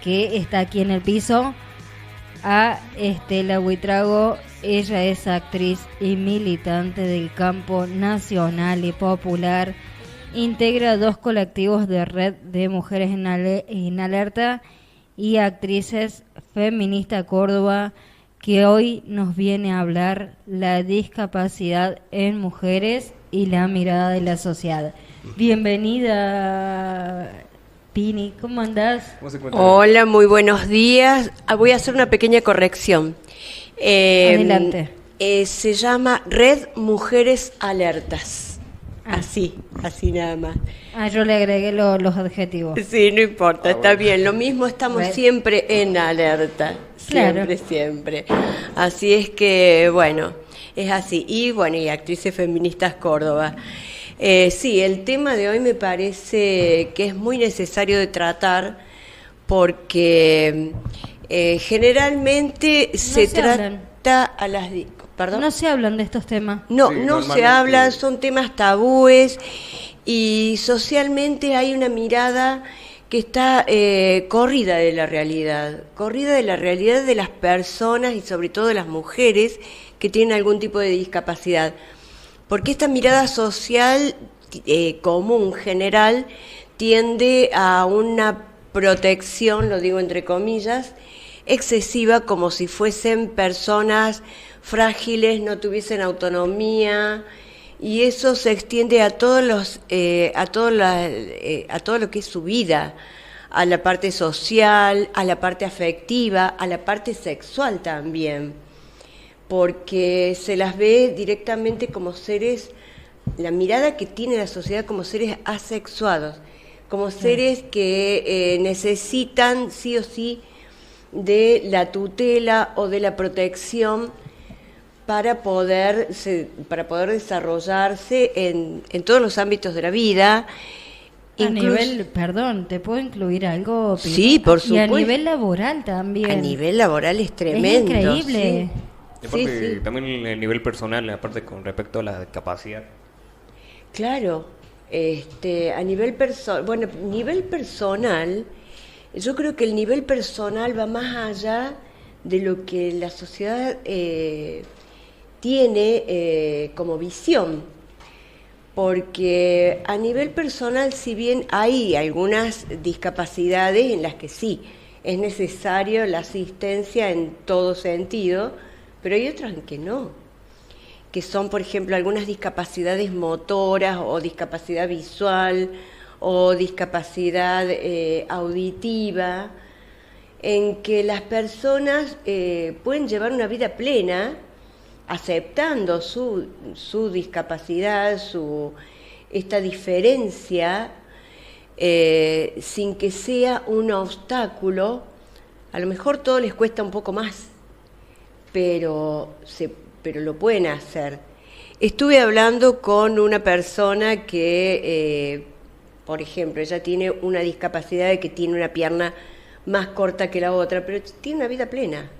que está aquí en el piso, a Estela Buitrago. Ella es actriz y militante del campo nacional y popular. Integra 2 colectivos de Red de Mujeres en Alerta y Actrices Feminista Córdoba, que hoy nos viene a hablar la discapacidad en mujeres y la mirada de la sociedad. Bienvenida, Pini, ¿cómo andás? ¿Cómo se encuentra? Hola, muy buenos días. Voy a hacer una pequeña corrección. Adelante. Se llama Red Mujeres Alertas. Así nada más. Yo le agregué los adjetivos. Sí, no importa, está bueno. bien. Lo mismo, estamos Red. siempre en alerta. Claro. Siempre. Así es que, bueno, es así. Y bueno, y Actrices Feministas Córdoba. Sí, el tema de hoy me parece que es muy necesario de tratar porque generalmente se trata a las... ¿Perdón? No se hablan de estos temas. No, Sí, no se normalmente- habla, son temas tabúes y socialmente hay una mirada que está corrida de la realidad de las personas y sobre todo de las mujeres que tienen algún tipo de discapacidad. Porque esta mirada social común, general, tiende a una protección, lo digo entre comillas, excesiva, como si fuesen personas frágiles, no tuviesen autonomía, y eso se extiende a todos los, a todo lo que es su vida, a la parte social, a la parte afectiva, a la parte sexual también, porque se las ve directamente como seres, la mirada que tiene la sociedad como seres asexuados, como seres que necesitan sí o sí de la tutela o de la protección para poder desarrollarse en todos los ámbitos de la vida. Perdón, ¿te puedo incluir algo, Pino? Sí, por Y supuesto. a nivel laboral también. A nivel laboral es tremendo. Es increíble. Y aparte, Sí. también el nivel personal, aparte con respecto a la discapacidad. Claro, a nivel nivel personal, yo creo que el nivel personal va más allá de lo que la sociedad tiene como visión, porque a nivel personal, si bien hay algunas discapacidades en las que sí es necesario la asistencia en todo sentido, pero hay otras en que no, que son, por ejemplo, algunas discapacidades motoras o discapacidad visual o discapacidad auditiva, en que las personas pueden llevar una vida plena aceptando su discapacidad, esta diferencia, sin que sea un obstáculo. A lo mejor todo les cuesta un poco más, pero lo pueden hacer. Estuve hablando con una persona que, por ejemplo, ella tiene una discapacidad de que tiene una pierna más corta que la otra, pero tiene una vida plena.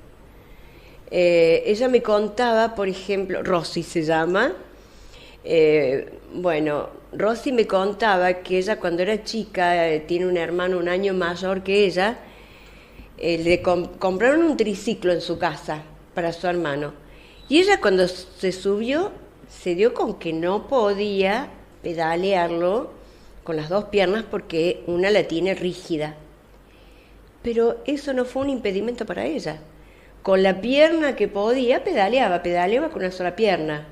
Ella me contaba, por ejemplo, Rosy se llama, Rosy me contaba que ella cuando era chica, tiene un hermano un año mayor que ella, le compraron un triciclo en su casa para su hermano, y ella cuando se subió se dio con que no podía pedalearlo con las 2 piernas porque una la tiene rígida, pero eso no fue un impedimento para ella. Con la pierna que podía, pedaleaba con una sola pierna.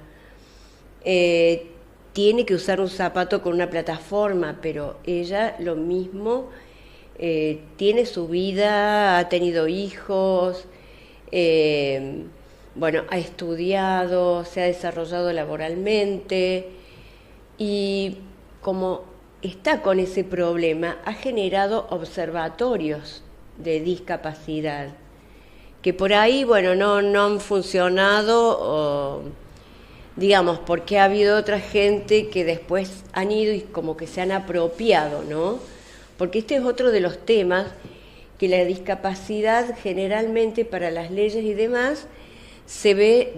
Tiene que usar un zapato con una plataforma, pero ella lo mismo, tiene su vida, ha tenido hijos, ha estudiado, se ha desarrollado laboralmente, y como está con ese problema, ha generado observatorios de discapacidad, que por ahí, no han funcionado, digamos, porque ha habido otra gente que después han ido y como que se han apropiado, ¿no? Porque este es otro de los temas, que la discapacidad generalmente para las leyes y demás se ve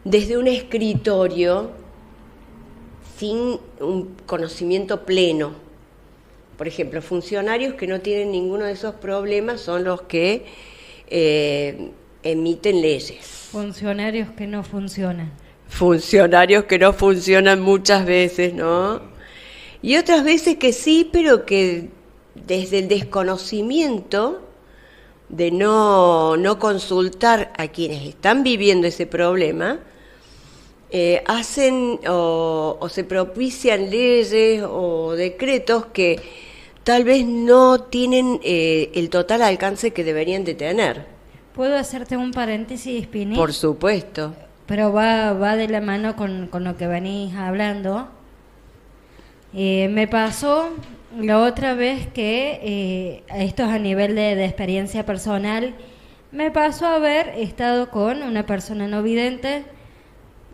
desde un escritorio sin un conocimiento pleno. Por ejemplo, funcionarios que no tienen ninguno de esos problemas son los que emiten leyes. Funcionarios que no funcionan. Funcionarios que no funcionan muchas veces, ¿no? Y otras veces que sí, pero que desde el desconocimiento de no consultar a quienes están viviendo ese problema, hacen o se propician leyes o decretos que tal vez no tienen el total alcance que deberían de tener. ¿Puedo hacerte un paréntesis, Pini? Por supuesto. Pero va de la mano con lo que venís hablando. Me pasó la otra vez que, esto es a nivel de experiencia personal, me pasó haber estado con una persona no vidente.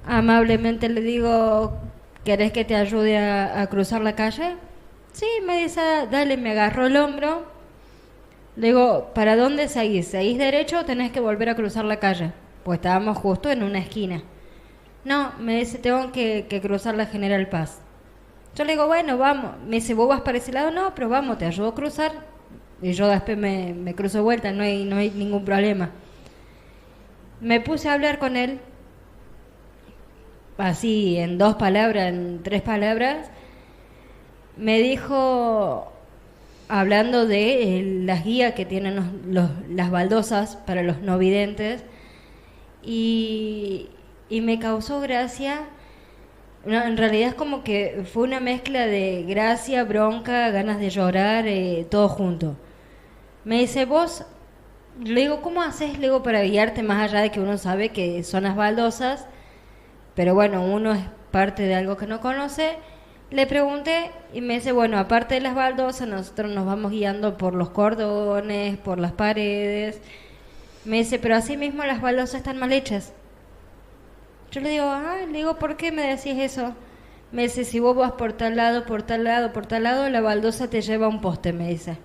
Amablemente le digo, ¿querés que te ayude a cruzar la calle? Sí, me dice, dale, me agarró el hombro. Le digo, ¿para dónde seguís? ¿Seguís derecho o tenés que volver a cruzar la calle? Pues estábamos justo en una esquina. No, me dice, tengo que cruzar la General Paz. Yo le digo, bueno, vamos. Me dice, ¿vos vas para ese lado? No, pero vamos, te ayudo a cruzar. Y yo después me cruzo de vuelta, no hay ningún problema. Me puse a hablar con él, así, en 2 palabras, en 3 palabras. Me dijo, hablando de las guías que tienen las baldosas para los no videntes, y me causó gracia. No, en realidad es como que fue una mezcla de gracia, bronca, ganas de llorar, todo junto. Me dice, vos, le digo, ¿cómo haces? Le digo, para guiarte más allá de que uno sabe que son las baldosas, pero bueno, uno es parte de algo que no conoce. Le pregunté y me dice, bueno, aparte de las baldosas, nosotros nos vamos guiando por los cordones, por las paredes. Me dice, pero así mismo las baldosas están mal hechas. Yo le digo, ¿por qué me decís eso? Me dice, si vos vas por tal lado, por tal lado, por tal lado, la baldosa te lleva a un poste, me dice.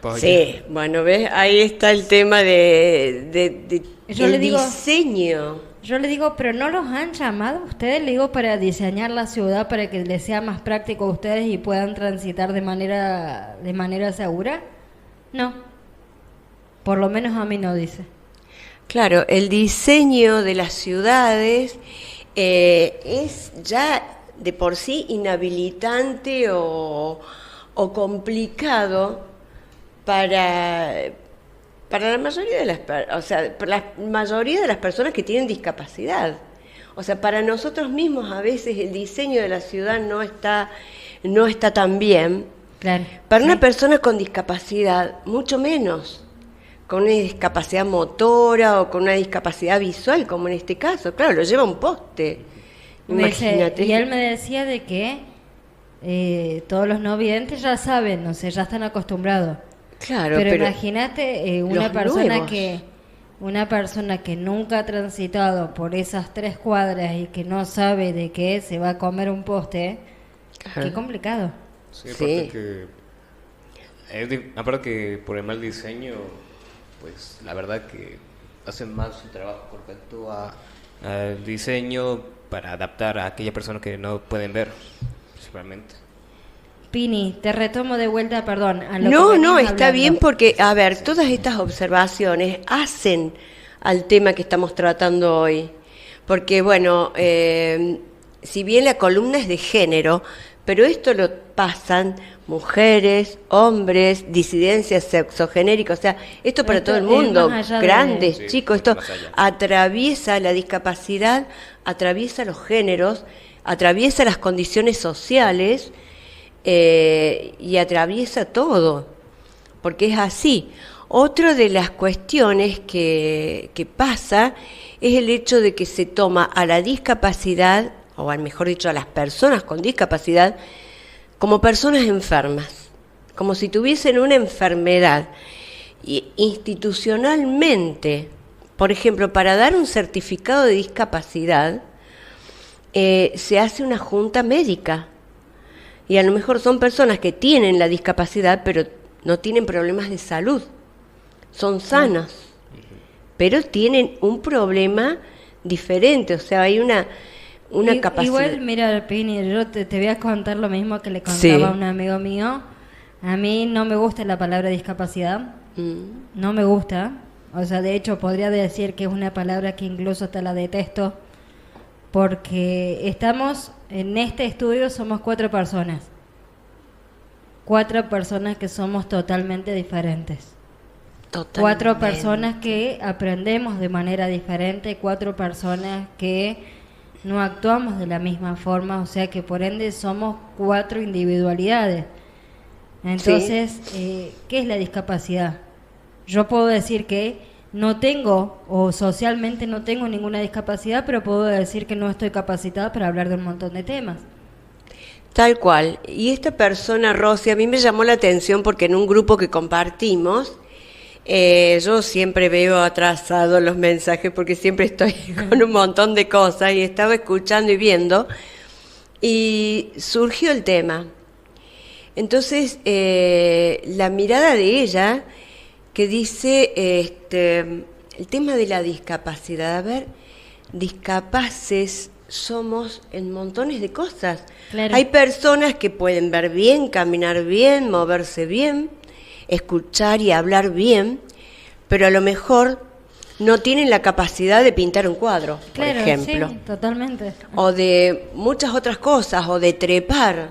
Pues Sí, bueno, ¿ves? Ahí está el tema de Yo el le digo, diseño. Yo le digo, ¿pero no los han llamado ustedes? Le digo, para diseñar la ciudad, para que les sea más práctico a ustedes y puedan transitar de manera segura. No. Por lo menos a mí no, dice. Claro, el diseño de las ciudades es ya de por sí inhabilitante o complicado para la mayoría de para la mayoría de las personas que tienen discapacidad. O sea, para nosotros mismos a veces el diseño de la ciudad no está tan bien. Claro. Para una persona con discapacidad, mucho menos. Con una discapacidad motora o con una discapacidad visual, como en este caso. Claro, lo lleva un poste. Imagínate. Y él me decía de que todos los no videntes ya saben, no sé, ya están acostumbrados. Claro, pero pero imagínate una persona que nunca ha transitado por esas 3 cuadras y que no sabe de qué se va a comer un poste. Ajá. Qué complicado. Sí, Sí. aparte que por el mal diseño, pues la verdad que hacen mal su trabajo con respecto al diseño para adaptar a aquellas personas que no pueden ver, principalmente. Pini, te retomo de vuelta, perdón. A lo No, que no, venís está hablando. bien porque, a ver, todas estas observaciones hacen al tema que estamos tratando hoy. Porque, bueno, si bien la columna es de género, pero esto lo pasan mujeres, hombres, disidencias sexogenéricas, o sea, esto para Esto todo el es mundo, más allá de- grandes, Sí, chicos, esto más allá. atraviesa la discapacidad, atraviesa los géneros, atraviesa las condiciones sociales y atraviesa todo, porque es así. Otra de las cuestiones que pasa es el hecho de que se toma a la discapacidad, o al mejor dicho, a las personas con discapacidad, como personas enfermas, como si tuviesen una enfermedad. Y institucionalmente, por ejemplo, para dar un certificado de discapacidad, se hace una junta médica. Y a lo mejor son personas que tienen la discapacidad, pero no tienen problemas de salud. Son sanas, pero tienen un problema diferente. O sea, hay una capacidad. Igual, mira, Pini, yo te voy a contar lo mismo que le contaba Sí. a un amigo mío. A mí no me gusta la palabra discapacidad, no me gusta. O sea, de hecho, podría decir que es una palabra que incluso hasta la detesto, porque estamos, en este estudio somos 4 personas. 4 personas que somos totalmente diferentes. 4 personas que aprendemos de manera diferente, 4 personas que no actuamos de la misma forma, o sea que por ende somos 4 individualidades. Entonces, ¿qué es la discapacidad? Yo puedo decir que no tengo, o socialmente no tengo ninguna discapacidad, pero puedo decir que no estoy capacitada para hablar de un montón de temas. Tal cual. Y esta persona, Rosy, a mí me llamó la atención porque en un grupo que compartimos, yo siempre veo atrasados los mensajes porque siempre estoy con un montón de cosas y estaba escuchando y viendo y surgió el tema. Entonces, la mirada de ella que dice el tema de la discapacidad. A ver, discapaces somos en montones de cosas. Claro. Hay personas que pueden ver bien, caminar bien, moverse bien, escuchar y hablar bien, pero a lo mejor no tienen la capacidad de pintar un cuadro, Claro, por ejemplo. sí, totalmente. O de muchas otras cosas, o de trepar,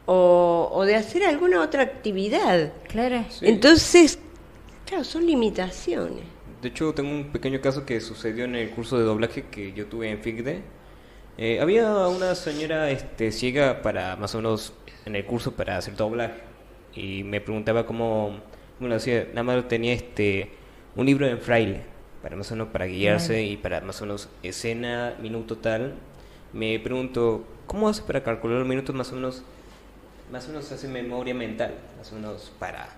o de hacer alguna otra actividad. Claro. Sí. Entonces, claro, son limitaciones. De hecho, tengo un pequeño caso que sucedió en el curso de doblaje que yo tuve en FICDE. Había una señora ciega para más o menos en el curso para hacer doblaje y me preguntaba cómo lo hacía. Nada más tenía un libro en braille para más o menos para guiarse y para más o menos escena, minuto tal. Me pregunto, ¿cómo hace para calcular los minutos más o menos hace memoria mental, más o menos para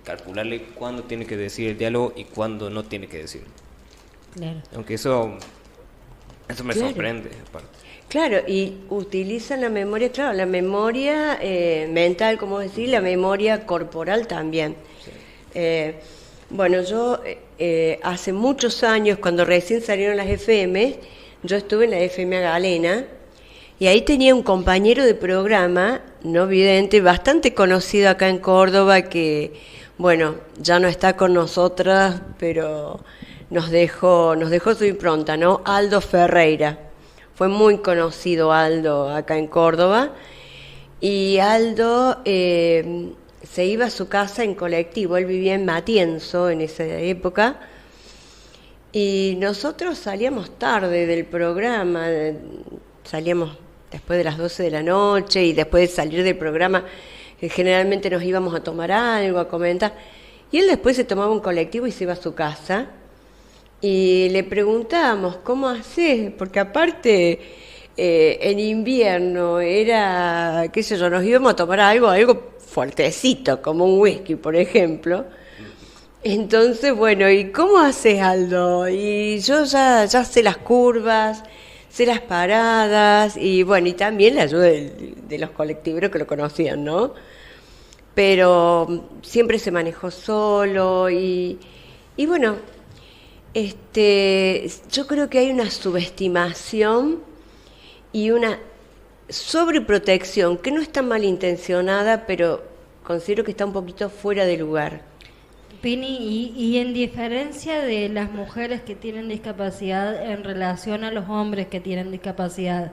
calcularle cuándo tiene que decir el diálogo y cuándo no tiene que decir? Claro. Aunque eso me Claro. sorprende aparte. Claro, y utilizan la memoria, claro, la memoria mental, como decir, la memoria corporal también. Bueno, yo hace muchos años, cuando recién salieron las FM, yo estuve en la FM Galena, y ahí tenía un compañero de programa, no vidente, bastante conocido acá en Córdoba, que, bueno, ya no está con nosotras, pero nos dejó su impronta, ¿no? Aldo Ferreira. Fue muy conocido Aldo acá en Córdoba, y Aldo se iba a su casa en colectivo, él vivía en Matienzo en esa época, y nosotros salíamos tarde del programa, salíamos después de las 12 de la noche, y después de salir del programa generalmente nos íbamos a tomar algo, a comentar, y él después se tomaba un colectivo y se iba a su casa. Y le preguntábamos, ¿cómo haces? Porque aparte, en invierno era, qué sé yo, nos íbamos a tomar algo fuertecito, como un whisky, por ejemplo. Entonces, bueno, ¿y cómo haces, Aldo? Y yo ya sé las curvas, sé las paradas, y bueno, y también la ayuda de los colectiveros que lo conocían, ¿no? Pero siempre se manejó solo, y bueno, yo creo que hay una subestimación y una sobreprotección que no está malintencionada, pero considero que está un poquito fuera de lugar. Pini, y en diferencia de las mujeres que tienen discapacidad en relación a los hombres que tienen discapacidad,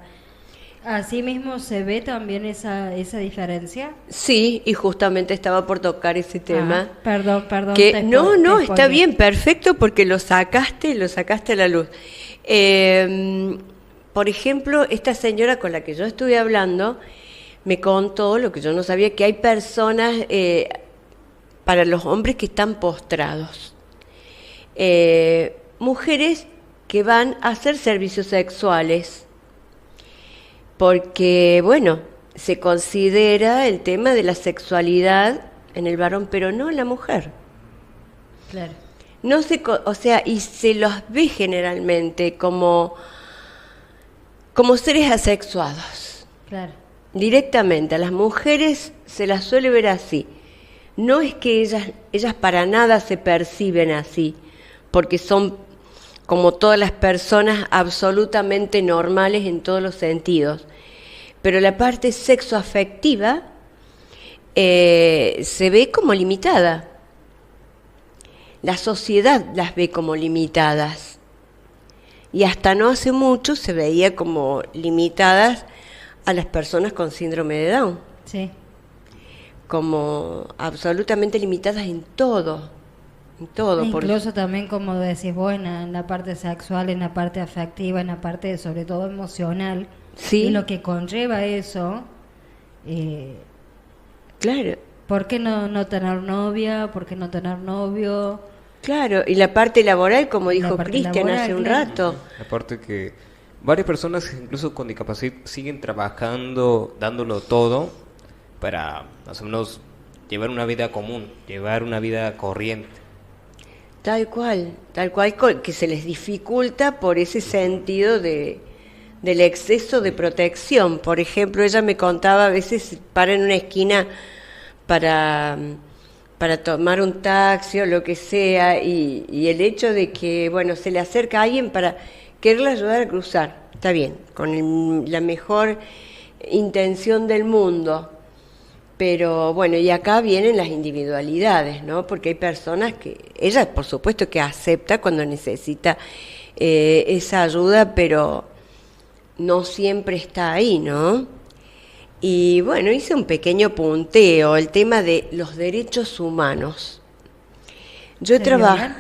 ¿así mismo se ve también esa diferencia? Sí, y justamente estaba por tocar ese tema. Perdón. Que no, está bien, perfecto, porque lo sacaste a la luz. Por ejemplo, esta señora con la que yo estuve hablando me contó lo que yo no sabía, que hay personas para los hombres que están postrados, mujeres que van a hacer servicios sexuales, porque, bueno, se considera el tema de la sexualidad en el varón, pero no en la mujer. Claro. No o sea, y se los ve generalmente como seres asexuados. Claro. Directamente, a las mujeres se las suele ver así. No es que ellas para nada se perciben así, porque son como todas las personas, absolutamente normales en todos los sentidos. Pero la parte sexoafectiva se ve como limitada. La sociedad las ve como limitadas. Y hasta no hace mucho se veía como limitadas a las personas con síndrome de Down. Sí. Como absolutamente limitadas en todo. En todo. Incluso también, como decís vos, en la parte sexual, en la parte afectiva, en la parte sobre todo emocional. Sí. Y lo que conlleva eso. Claro. ¿Por qué no tener novia? ¿Por qué no tener novio? Claro, y la parte laboral, como La dijo parte Cristian laboral, hace un claro. rato. Aparte que varias personas, incluso con discapacidad, siguen trabajando, dándolo todo para más o menos llevar una vida común, llevar una vida corriente. Tal cual, que se les dificulta por ese sentido del exceso de protección. Por ejemplo, ella me contaba, a veces para en una esquina para tomar un taxi o lo que sea, y el hecho de que, bueno, se le acerca a alguien para quererle ayudar a cruzar, está bien, con la mejor intención del mundo, pero bueno, y acá vienen las individualidades, ¿no? Porque hay personas que, ella por supuesto que acepta cuando necesita esa ayuda, pero no siempre está ahí, ¿no? Y bueno, hice un pequeño punteo, el tema de los derechos humanos. Yo he trabajado,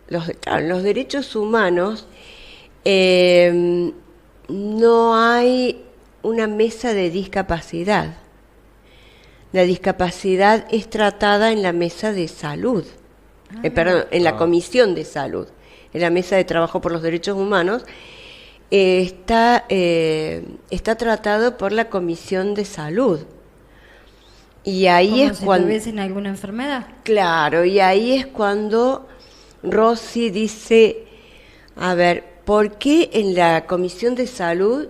los derechos humanos, no hay una mesa de discapacidad. La discapacidad es tratada en la mesa de salud, perdón, en la comisión de salud, en la mesa de trabajo por los derechos humanos. Está tratado por la Comisión de Salud. Y ahí es si cuando tuviesen alguna enfermedad. Claro, y ahí es cuando Rosy dice, a ver, ¿por qué en la Comisión de Salud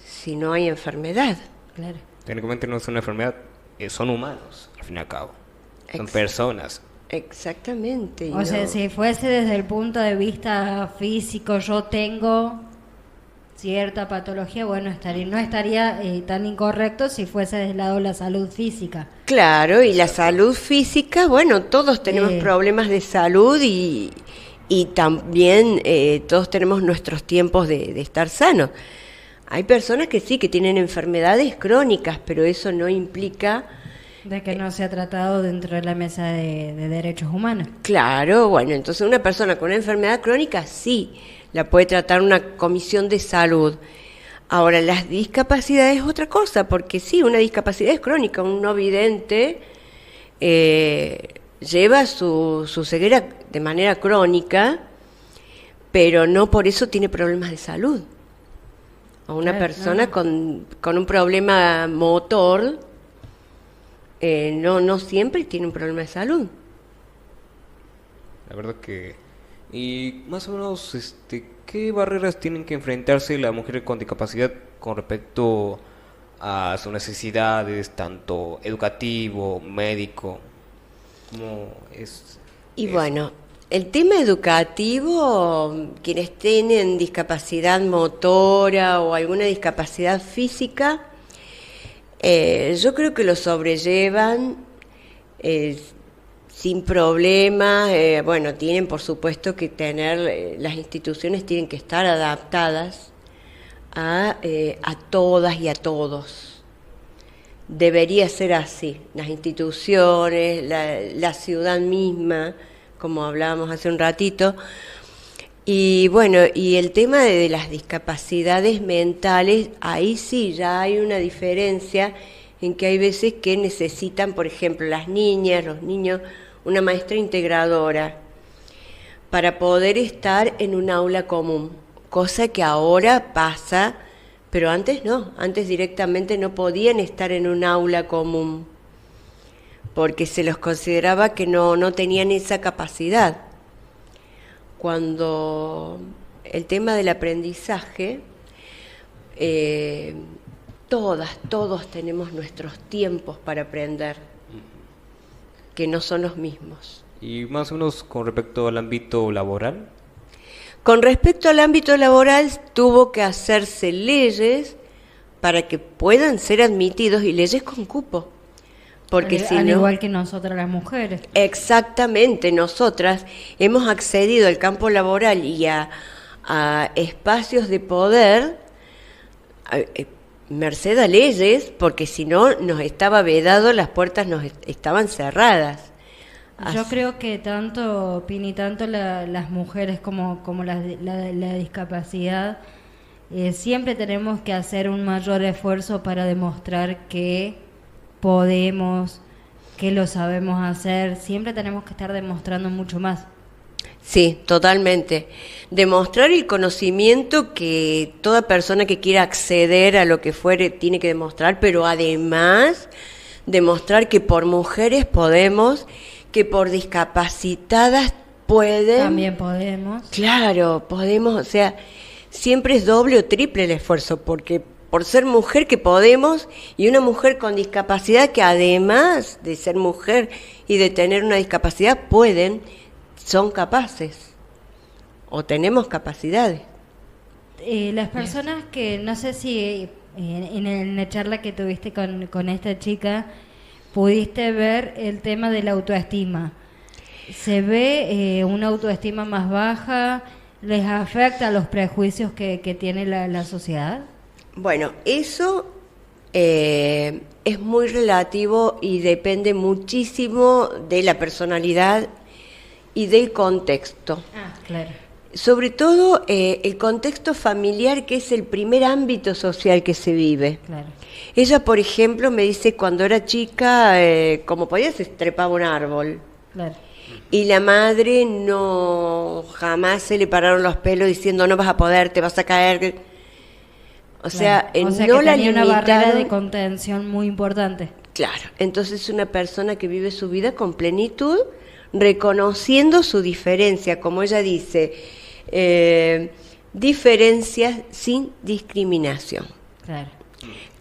si no hay enfermedad? Claro. Técnicamente no es una enfermedad, son humanos, al fin y al cabo. Son personas. Exactamente. O sea, si fuese desde el punto de vista físico, yo tengo cierta patología, bueno, no estaría tan incorrecto si fuese del lado de la salud física. Claro, y la salud física, bueno, todos tenemos problemas de salud y también todos tenemos nuestros tiempos de estar sanos. Hay personas que sí, que tienen enfermedades crónicas, pero eso no implica de que no se ha tratado dentro de la mesa de derechos humanos. Claro, bueno, entonces una persona con una enfermedad crónica sí la puede tratar una comisión de salud. Ahora, las discapacidades es otra cosa, porque sí, una discapacidad es crónica, un no vidente lleva su ceguera de manera crónica, pero no por eso tiene problemas de salud. O una persona con un problema motor no siempre tiene un problema de salud. La verdad que... Y más o menos, ¿qué barreras tienen que enfrentarse la mujer con discapacidad con respecto a sus necesidades, tanto educativo, médico? ¿Cómo es? Y bueno, el tema educativo, quienes tienen discapacidad motora o alguna discapacidad física, yo creo que lo sobrellevan sin problema. Bueno, tienen por supuesto que tener, las instituciones tienen que estar adaptadas a todas y a todos. Debería ser así, las instituciones, la ciudad misma, como hablábamos hace un ratito. Y bueno, y el tema de las discapacidades mentales, ahí sí ya hay una diferencia en que hay veces que necesitan, por ejemplo, las niñas, los niños, una maestra integradora para poder estar en un aula común, cosa que ahora pasa, pero antes no, antes directamente no podían estar en un aula común porque se los consideraba que no tenían esa capacidad. Cuando el tema del aprendizaje, todos tenemos nuestros tiempos para aprender, que no son los mismos. Y más o menos con respecto al ámbito laboral. Con respecto al ámbito laboral, tuvo que hacerse leyes para que puedan ser admitidos y leyes con cupo. Porque si al no, igual que nosotras las mujeres. exactamente, nosotras hemos accedido al campo laboral y a espacios de poder merced a leyes, porque si no nos estaba vedado, las puertas nos estaban cerradas. Yo creo que tanto, Pini, tanto las mujeres como la discapacidad, siempre tenemos que hacer un mayor esfuerzo para demostrar que podemos, que lo sabemos hacer. Siempre tenemos que estar demostrando mucho más. Sí, totalmente. Demostrar el conocimiento que toda persona que quiera acceder a lo que fuere tiene que demostrar, pero además demostrar que por mujeres podemos, que por discapacitadas pueden. También podemos. Claro, podemos, o sea, siempre es doble o triple el esfuerzo, porque por ser mujer que podemos, y una mujer con discapacidad que además de ser mujer y de tener una discapacidad pueden, son capaces o tenemos capacidades. Las personas que, no sé si en la charla que tuviste con esta chica, pudiste ver el tema de la autoestima. ¿Se ve una autoestima más baja? ¿Les afecta los prejuicios que tiene la sociedad? Bueno, eso es muy relativo y depende muchísimo de la personalidad y del contexto. Ah, claro. Sobre todo el contexto familiar, que es el primer ámbito social que se vive. Claro. Ella, por ejemplo, me dice cuando era chica, como podía, se trepaba un árbol. Claro. Y la madre jamás se le pararon los pelos diciendo no vas a poder, te vas a caer. O sea, Claro. O sea, no que la tenía una barrera de limitaron. contención muy importante. Claro, entonces es una persona que vive su vida con plenitud, reconociendo su diferencia, como ella dice, diferencias sin discriminación. Claro.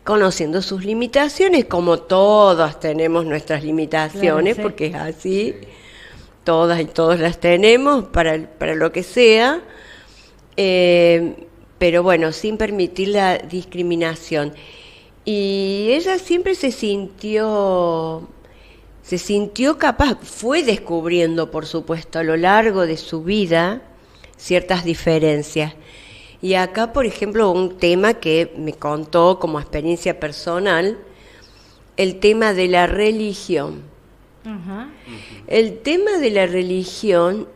Conociendo sus limitaciones, como todas tenemos nuestras limitaciones, Claro, sí. porque es así, todas y todos las tenemos para lo que sea, pero bueno, sin permitir la discriminación. Y ella siempre se sintió capaz, fue descubriendo, por supuesto, a lo largo de su vida ciertas diferencias. Y acá, por ejemplo, un tema que me contó como experiencia personal, el tema de la religión. Ajá. El tema de la religión,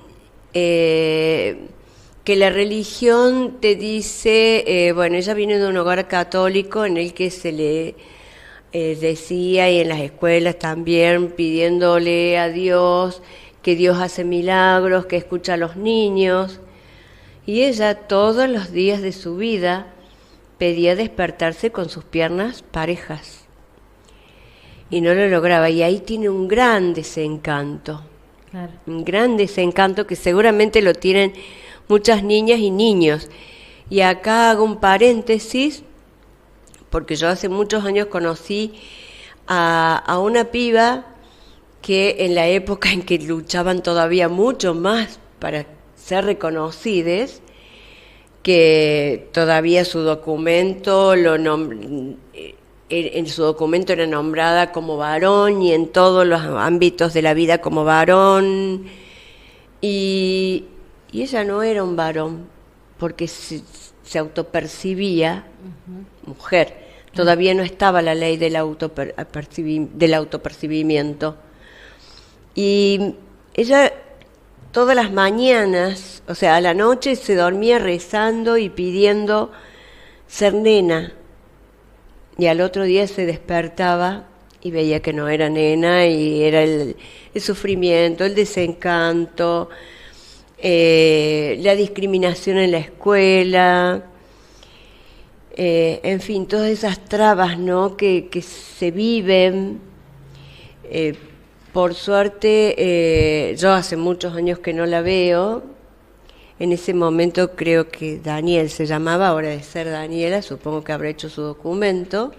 que la religión te dice, bueno, ella viene de un hogar católico en el que se le decía, y en las escuelas también, pidiéndole a Dios, que Dios hace milagros, que escucha a los niños. Y ella todos los días de su vida pedía despertarse con sus piernas parejas. Y no lo lograba. Y ahí tiene un gran desencanto. Claro. Un gran desencanto que seguramente lo tienen muchas niñas y niños. Y acá hago un paréntesis, porque yo hace muchos años conocí a una piba que en la época en que luchaban todavía mucho más para ser reconocidas, que todavía su documento en su documento era nombrada como varón y en todos los ámbitos de la vida como varón, y ella no era un varón porque se autopercibía mujer. Todavía no estaba la ley del autopercibimiento. Y ella todas las mañanas, o sea, a la noche se dormía rezando y pidiendo ser nena. Y al otro día se despertaba y veía que no era nena, y era el sufrimiento, el desencanto, la discriminación en la escuela, en fin, todas esas trabas, ¿no?, que se viven. Por suerte, yo hace muchos años que no la veo. En ese momento creo que Daniel se llamaba, ahora de ser Daniela, supongo que habrá hecho su documento.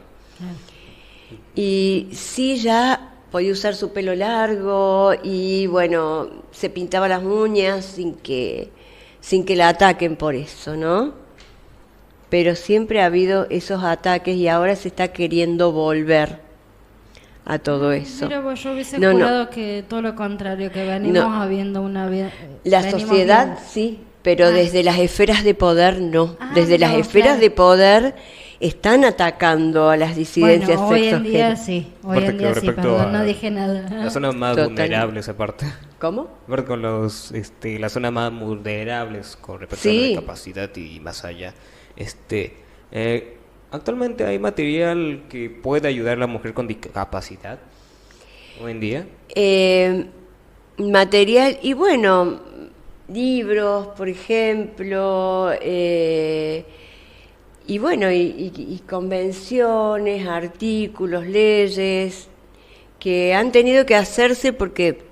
Y sí, ya podía usar su pelo largo y bueno, se pintaba las uñas sin que sin que la ataquen por eso, ¿no? Pero siempre ha habido esos ataques y ahora se está queriendo volver a todo eso. Mira, vos, yo hubiese No, no. jurado que todo lo contrario, que venimos No. habiendo una vida. La sociedad sí, pero desde las esferas de poder no. Ah, Desde las no, esferas claro. de poder están atacando a las disidencias Bueno, hoy en día sexogenéricas. sí, hoy Aparte en que día sí, respecto perdón, a no dije nada. Las zonas más Totalmente. vulnerables aparte. ¿Cómo? Aparte con las zonas más vulnerables con respecto a Sí. la discapacidad y más allá. Actualmente hay material que puede ayudar a la mujer con discapacidad hoy en día. Material, y bueno, libros, por ejemplo, y bueno, y convenciones, artículos, leyes, que han tenido que hacerse porque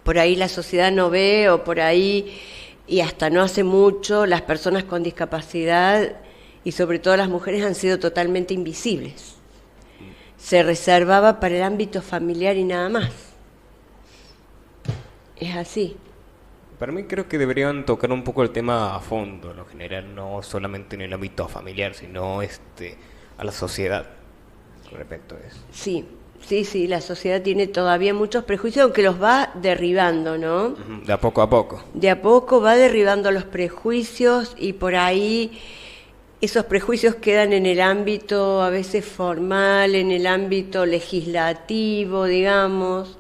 por ahí la sociedad no ve, o por ahí, y hasta no hace mucho, las personas con discapacidad, y sobre todo las mujeres, han sido totalmente invisibles. Se reservaba para el ámbito familiar y nada más. Es así. Para mí creo que deberían tocar un poco el tema a fondo, en lo general, no solamente en el ámbito familiar, sino a la sociedad con respecto a eso. Sí, sí, sí, la sociedad tiene todavía muchos prejuicios, aunque los va derribando, ¿no? Ujú, de a poco a poco. De a poco va derribando los prejuicios y por ahí esos prejuicios quedan en el ámbito a veces formal, en el ámbito legislativo, digamos.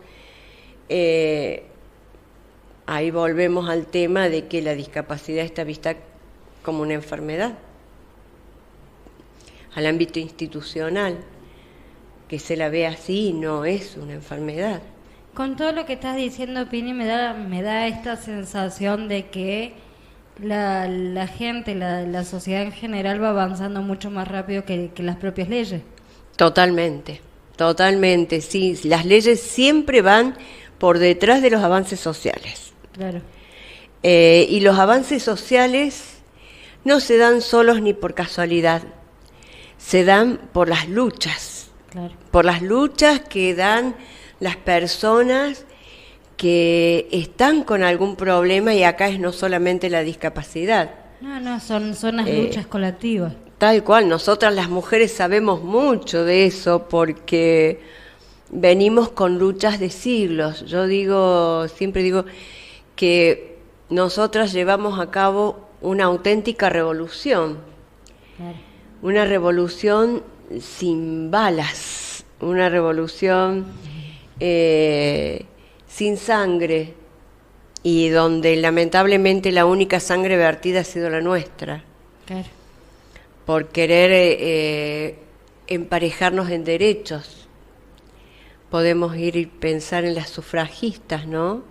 Ahí volvemos al tema de que la discapacidad está vista como una enfermedad. Al ámbito institucional, que se la ve así, no es una enfermedad. Con todo lo que estás diciendo, Pini, me da esta sensación de que la gente, la sociedad en general va avanzando mucho más rápido que las propias leyes. Totalmente, totalmente, sí. Las leyes siempre van por detrás de los avances sociales. Claro. Y los avances sociales no se dan solos ni por casualidad, se dan por las luchas. Claro. Por las luchas que dan las personas que están con algún problema, y acá es no solamente la discapacidad. No, son las luchas colectivas. Tal cual, nosotras las mujeres sabemos mucho de eso porque venimos con luchas de siglos. Siempre digo que nosotras llevamos a cabo una auténtica revolución. Claro. Una revolución sin balas, una revolución sin sangre, y donde lamentablemente la única sangre vertida ha sido la nuestra, Claro. por querer emparejarnos en derechos. Podemos ir y pensar en las sufragistas, ¿no?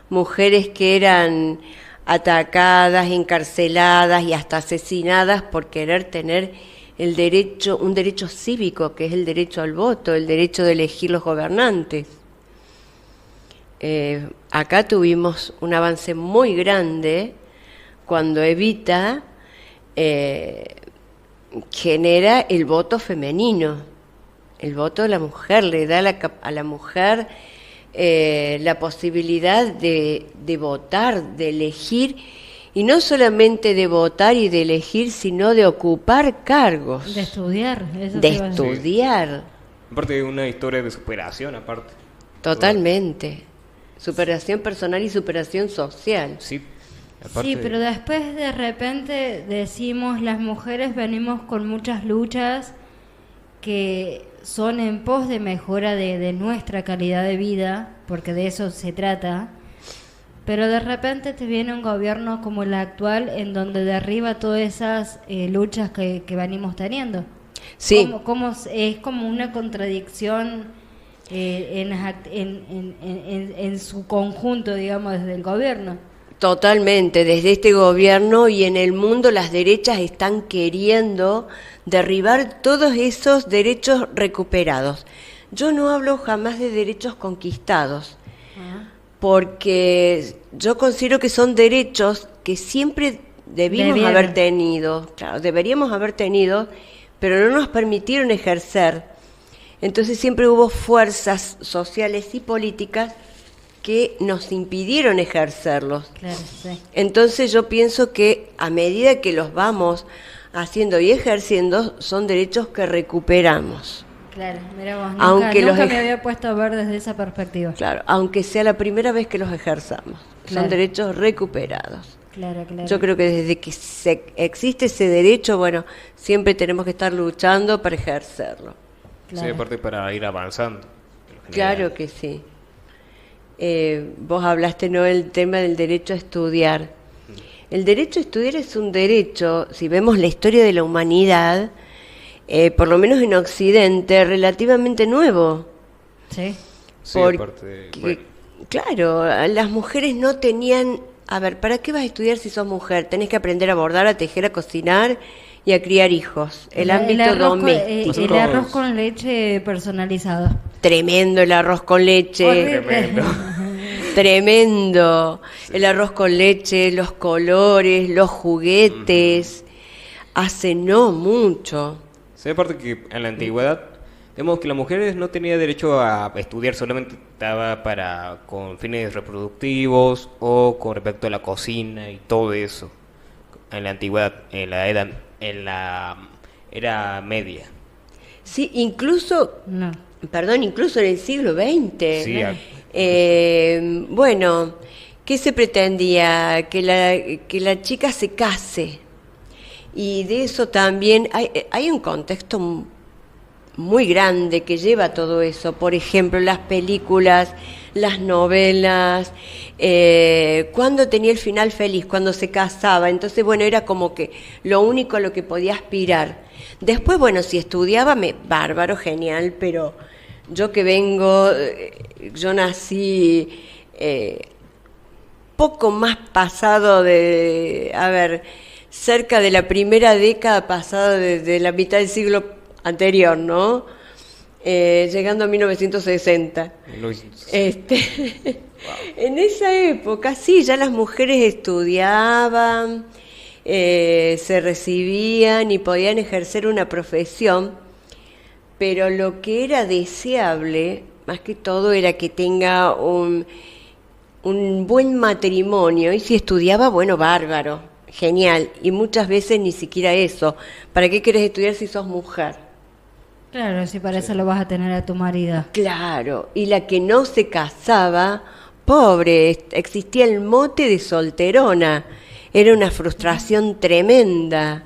Mujeres que eran atacadas, encarceladas y hasta asesinadas por querer tener un derecho cívico, que es el derecho al voto, el derecho de elegir los gobernantes. Acá tuvimos un avance muy grande cuando Evita genera el voto femenino, el voto de la mujer, le da a la mujer la posibilidad de votar, de elegir, y no solamente de votar y de elegir, sino de ocupar cargos, De estudiar. Eso de te iba a decir. estudiar. Aparte de una historia de superación, aparte. Totalmente. Superación personal y superación social. Sí, aparte Sí, pero después de repente decimos las mujeres venimos con muchas luchas que son en pos de mejora de nuestra calidad de vida, porque de eso se trata, pero de repente te viene un gobierno como el actual en donde derriba todas esas luchas que venimos teniendo. Sí. Es como una contradicción en su conjunto, digamos, desde el gobierno. Totalmente, desde este gobierno y en el mundo las derechas están queriendo derribar todos esos derechos recuperados. Yo no hablo jamás de derechos conquistados, porque yo considero que son derechos que siempre deberíamos haber tenido, pero no nos permitieron ejercer. Entonces siempre hubo fuerzas sociales y políticas que nos impidieron ejercerlos. Claro, sí. Entonces yo pienso que a medida que los vamos haciendo y ejerciendo, son derechos que recuperamos. Claro, mira vos, Aunque nunca los me había puesto a ver desde esa perspectiva. Claro, aunque sea la primera vez que los ejerzamos. Claro. Son derechos recuperados. Claro, claro. Yo creo que desde que existe ese derecho, bueno, siempre tenemos que estar luchando para ejercerlo. Claro. Sí, aparte para ir avanzando. Claro que sí. Vos hablaste, ¿no?, el tema del derecho a estudiar. El derecho a estudiar es un derecho, si vemos la historia de la humanidad, por lo menos en Occidente, relativamente nuevo. Sí. Sí, Porque, aparte, bueno, claro, las mujeres no tenían... A ver, ¿para qué vas a estudiar si sos mujer? Tenés que aprender a bordar, a tejer, a cocinar y a criar hijos. El ámbito arroz doméstico. el arroz con leche personalizado. Tremendo el arroz con leche. Horrible. tremendo. Tremendo. El arroz con leche, los colores, los juguetes. Hace no mucho. Sí, aparte que en la antigüedad vemos que las mujeres no tenían derecho a estudiar, solamente estaba para con fines reproductivos o con respecto a la cocina y todo eso. En la antigüedad, en la era media. Sí, incluso, No. perdón, incluso en el siglo XX. Sí, Bueno, ¿qué se pretendía? Que la chica se case. Y de eso también hay un contexto muy grande que lleva todo eso. Por ejemplo, las películas, las novelas, cuando tenía el final feliz, cuando se casaba. Entonces, bueno, era como que lo único a lo que podía aspirar. Después, bueno, si estudiaba, bárbaro, genial, pero yo que vengo, yo nací poco más pasado de, a ver, cerca de la primera década pasada de la mitad del siglo anterior, ¿no? Llegando a 1960. En esa época, sí, ya las mujeres estudiaban, se recibían y podían ejercer una profesión, pero lo que era deseable, más que todo, era que tenga un buen matrimonio, y si estudiaba, bueno, bárbaro, genial, y muchas veces ni siquiera eso. ¿Para qué querés estudiar si sos mujer? Claro, si para eso lo vas a tener a tu marido. Claro, y la que no se casaba, pobre, existía el mote de solterona, era una frustración tremenda.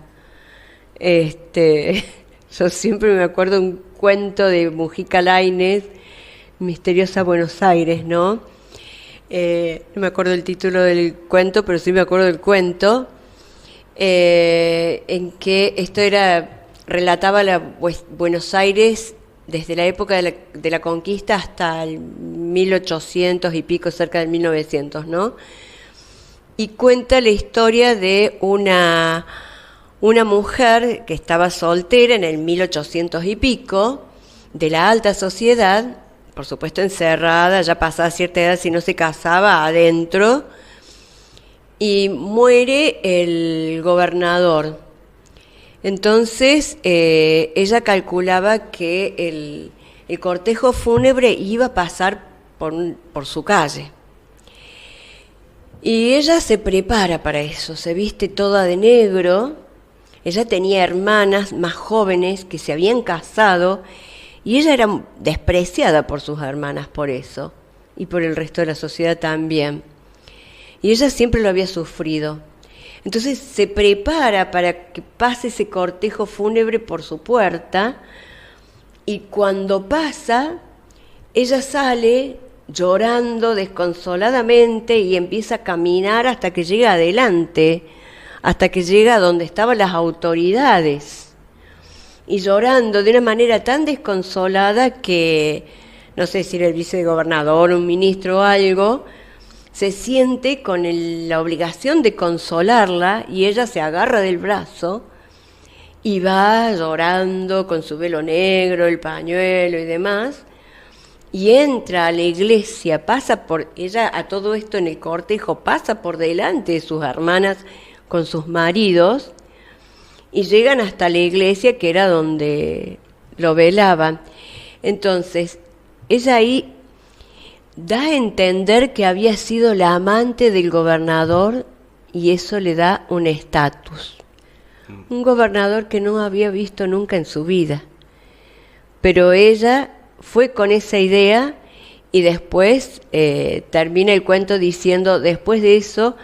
Yo siempre me acuerdo un cuento de Mujica Lainez, Misteriosa Buenos Aires, ¿no? No me acuerdo el título del cuento, pero sí me acuerdo del cuento, en que esto relataba Buenos Aires desde la época de la conquista hasta el 1800 y pico, cerca del 1900, ¿no? Y cuenta la historia de una mujer que estaba soltera en el 1800 y pico, de la alta sociedad, por supuesto encerrada, ya pasada cierta edad, si no se casaba, adentro, y muere el gobernador. Entonces ella calculaba que el cortejo fúnebre iba a pasar por su calle. Y ella se prepara para eso, se viste toda de negro. Ella tenía hermanas más jóvenes que se habían casado, y ella era despreciada por sus hermanas por eso, y por el resto de la sociedad también. Y ella siempre lo había sufrido. Entonces se prepara para que pase ese cortejo fúnebre por su puerta, y cuando pasa, ella sale llorando desconsoladamente y empieza a caminar hasta que llega adelante, hasta que llega a donde estaban las autoridades, y llorando de una manera tan desconsolada que, no sé si era el vicegobernador, un ministro o algo, se siente con la obligación de consolarla, y ella se agarra del brazo y va llorando con su velo negro, el pañuelo y demás, y entra a la iglesia, pasa por ella, a todo esto en el cortejo, pasa por delante de sus hermanas con sus maridos, y llegan hasta la iglesia, que era donde lo velaban. Entonces ella ahí da a entender que había sido la amante del gobernador y eso le da un estatus. Un gobernador que no había visto nunca en su vida. Pero ella fue con esa idea y después termina el cuento diciendo, después de eso,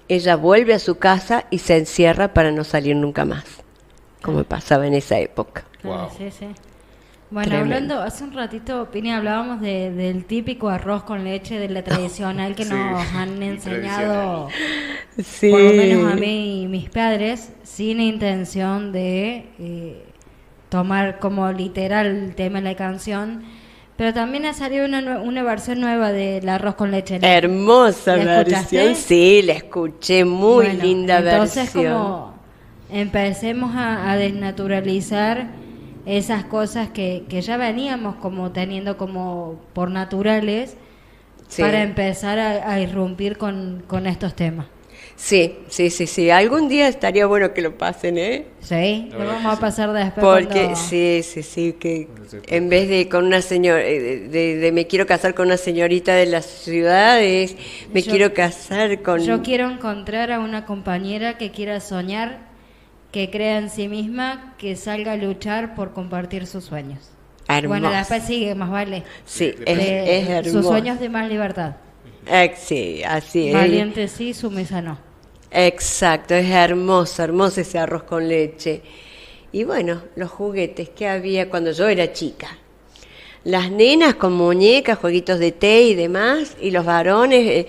ella vuelve a su casa y se encierra para no salir nunca más, como pasaba en esa época. Wow. Sí, sí. Bueno, Tremendo. hablando, hace un ratito, Pini, hablábamos del típico arroz con leche, de la tradicional que Sí, nos han enseñado, Sí. por lo menos a mí y mis padres, sin intención de tomar como literal el tema de la canción, pero también ha salido una versión nueva del arroz con leche, ¿no? Hermosa ¿La escuchaste? versión, sí, la escuché, muy Bueno, linda entonces versión. como empecemos a desnaturalizar esas cosas que ya veníamos como teniendo como por naturales, Sí. para empezar a irrumpir con estos temas. Sí. Algún día estaría bueno que lo pasen, ¿eh? Sí, lo vamos a pasar después. Porque cuando- sí, que en vez de con una señora, de me quiero casar con una señorita de las ciudades, me Yo- quiero casar con... Yo quiero encontrar a una compañera que quiera soñar, que crea en sí misma, que salga a luchar por compartir sus sueños. Hermoso. Bueno, después sigue, más vale. Sí, De es hermoso. sus sueños de más libertad. Sí, así es. Valiente sí, sumisa no. Exacto, es hermoso ese arroz con leche. Y bueno, los juguetes que había cuando yo era chica. Las nenas con muñecas, jueguitos de té y demás, y los varones,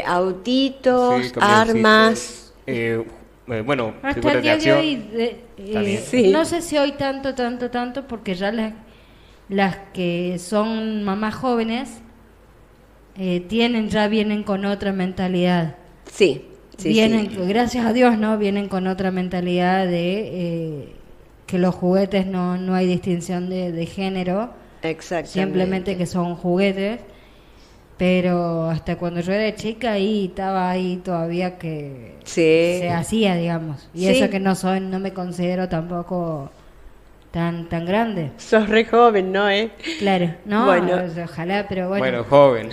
autitos, Sí, armas. camioncitos, bueno, Hasta figuras el día de acción. hoy, también. Sí. no sé si hoy tanto, porque ya las que son mamás jóvenes vienen con otra mentalidad. Sí. Vienen, gracias a Dios, ¿no? Vienen con otra mentalidad de que los juguetes no hay distinción de género, Exactamente. simplemente que son juguetes. Pero hasta cuando yo era chica ahí estaba ahí todavía que Sí. se hacía, digamos. Y Sí. eso que no me considero tampoco tan grande. Sos re joven, ¿no? Claro, no, Bueno. ojalá, pero bueno. Bueno, joven.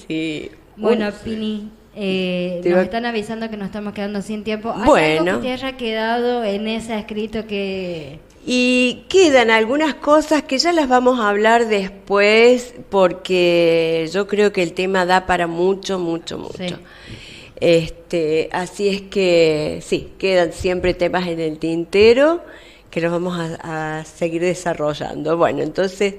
Sí. Bueno, Pini, Te nos iba- están avisando que nos estamos quedando sin tiempo. ¿Hay Bueno. algo que te haya quedado en ese escrito que... Y quedan algunas cosas que ya las vamos a hablar después porque yo creo que el tema da para mucho. Sí. Así es que sí, quedan siempre temas en el tintero que los vamos a seguir desarrollando. Bueno, entonces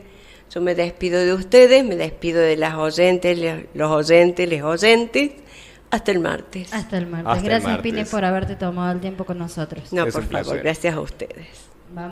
yo me despido de ustedes, me despido de las oyentes, los oyentes, les oyentes. Hasta el martes. Hasta el martes. Hasta el Gracias, martes. Pini, por haberte tomado el tiempo con nosotros. No, Es por un favor, placer. gracias a ustedes.